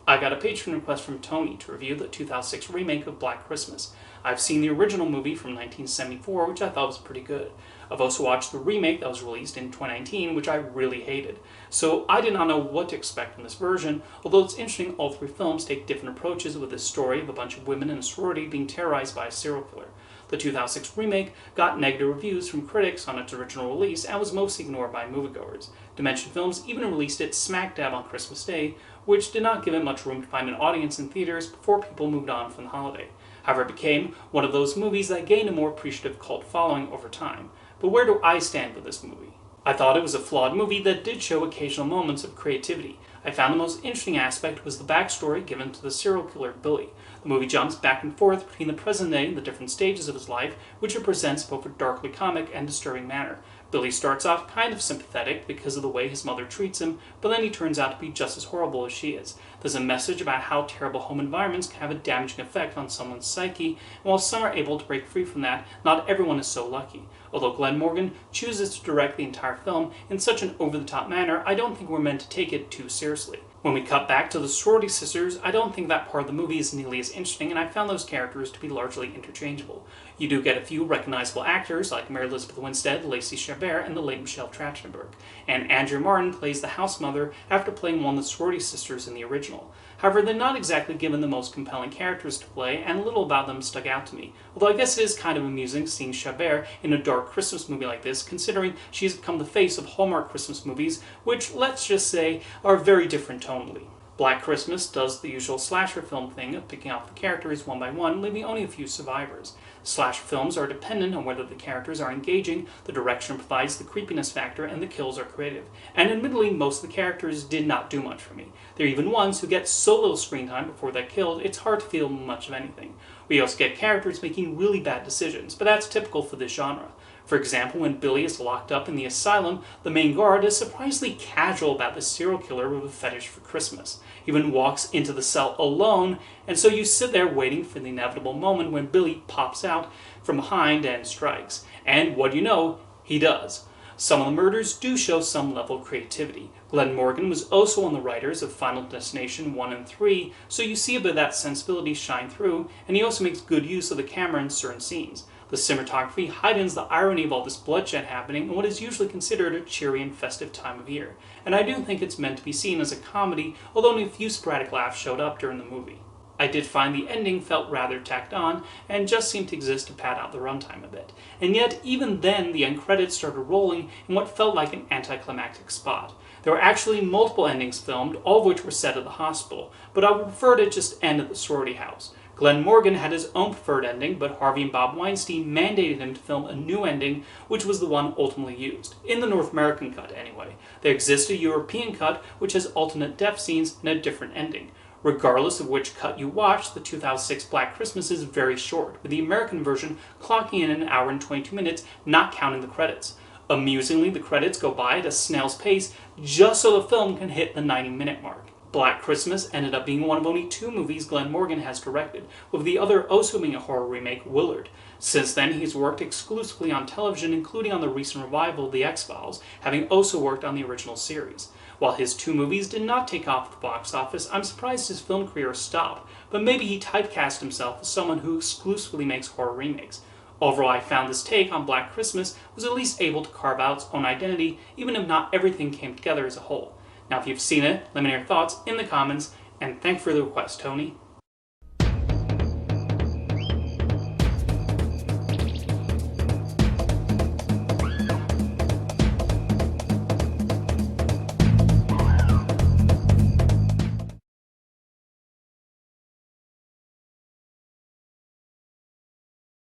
I got a patron request from Tony to review the 2006 remake of Black Christmas. I've seen the original movie from 1974, which I thought was pretty good. I've also watched the remake that was released in 2019, which I really hated. So I did not know what to expect from this version, although it's interesting all three films take different approaches with this story of a bunch of women in a sorority being terrorized by a serial killer. The 2006 remake got negative reviews from critics on its original release and was mostly ignored by moviegoers. Dimension Films even released it smack dab on Christmas Day, which did not give it much room to find an audience in theaters before people moved on from the holiday. However, it became one of those movies that gained a more appreciative cult following over time. But where do I stand with this movie? I thought it was a flawed movie that did show occasional moments of creativity. I found the most interesting aspect was the backstory given to the serial killer Billy. The movie jumps back and forth between the present day and the different stages of his life, which it presents both a darkly comic and disturbing manner. Billy starts off kind of sympathetic because of the way his mother treats him, but then he turns out to be just as horrible as she is. There's a message about how terrible home environments can have a damaging effect on someone's psyche, and while some are able to break free from that, not everyone is so lucky. Although Glenn Morgan chooses to direct the entire film in such an over-the-top manner, I don't think we're meant to take it too seriously. When we cut back to the sorority sisters, I don't think that part of the movie is nearly as interesting, and I found those characters to be largely interchangeable. You do get a few recognizable actors like Mary Elizabeth Winstead, Lacey Chabert, and the late Michelle Trachtenberg. And Andrea Martin plays the house mother after playing one of the sorority sisters in the original. However, they're not exactly given the most compelling characters to play, and little about them stuck out to me. Although I guess it is kind of amusing seeing Chabert in a dark Christmas movie like this, considering she's become the face of Hallmark Christmas movies, which, let's just say, are very different tonally. Black Christmas does the usual slasher film thing of picking off the characters one by one, leaving only a few survivors. Slasher films are dependent on whether the characters are engaging, the direction provides the creepiness factor, and the kills are creative. And admittedly, most of the characters did not do much for me. There are even ones who get so little screen time before they're killed, it's hard to feel much of anything. We also get characters making really bad decisions, but that's typical for this genre. For example, when Billy is locked up in the asylum, the main guard is surprisingly casual about the serial killer with a fetish for Christmas. He even walks into the cell alone, and so you sit there waiting for the inevitable moment when Billy pops out from behind and strikes. And what do you know? He does. Some of the murders do show some level of creativity. Glenn Morgan was also one of the writers of Final Destination 1 and 3, so you see a bit of that sensibility shine through, and he also makes good use of the camera in certain scenes. The cinematography heightens the irony of all this bloodshed happening in what is usually considered a cheery and festive time of year. And I do think it's meant to be seen as a comedy, although only a few sporadic laughs showed up during the movie. I did find the ending felt rather tacked on, and just seemed to exist to pad out the runtime a bit. And yet, even then, the end credits started rolling in what felt like an anticlimactic spot. There were actually multiple endings filmed, all of which were set at the hospital, but I would prefer to just end at the sorority house. Glenn Morgan had his own preferred ending, but Harvey and Bob Weinstein mandated him to film a new ending, which was the one ultimately used. In the North American cut, anyway. There exists a European cut, which has alternate death scenes and a different ending. Regardless of which cut you watch, the 2006 Black Christmas is very short, with the American version clocking in an hour and 22 minutes, not counting the credits. Amusingly, the credits go by at a snail's pace, just so the film can hit the 90-minute mark. Black Christmas ended up being one of only 2 movies Glenn Morgan has directed, with the other also being a horror remake, Willard. Since then, he's worked exclusively on television, including on the recent revival of The X-Files, having also worked on the original series. While his 2 movies did not take off at the box office, I'm surprised his film career stopped, but maybe he typecast himself as someone who exclusively makes horror remakes. Overall, I found this take on Black Christmas was at least able to carve out its own identity, even if not everything came together as a whole. Now, if you've seen it, let me know your thoughts in the comments, and thanks for the request, Tony.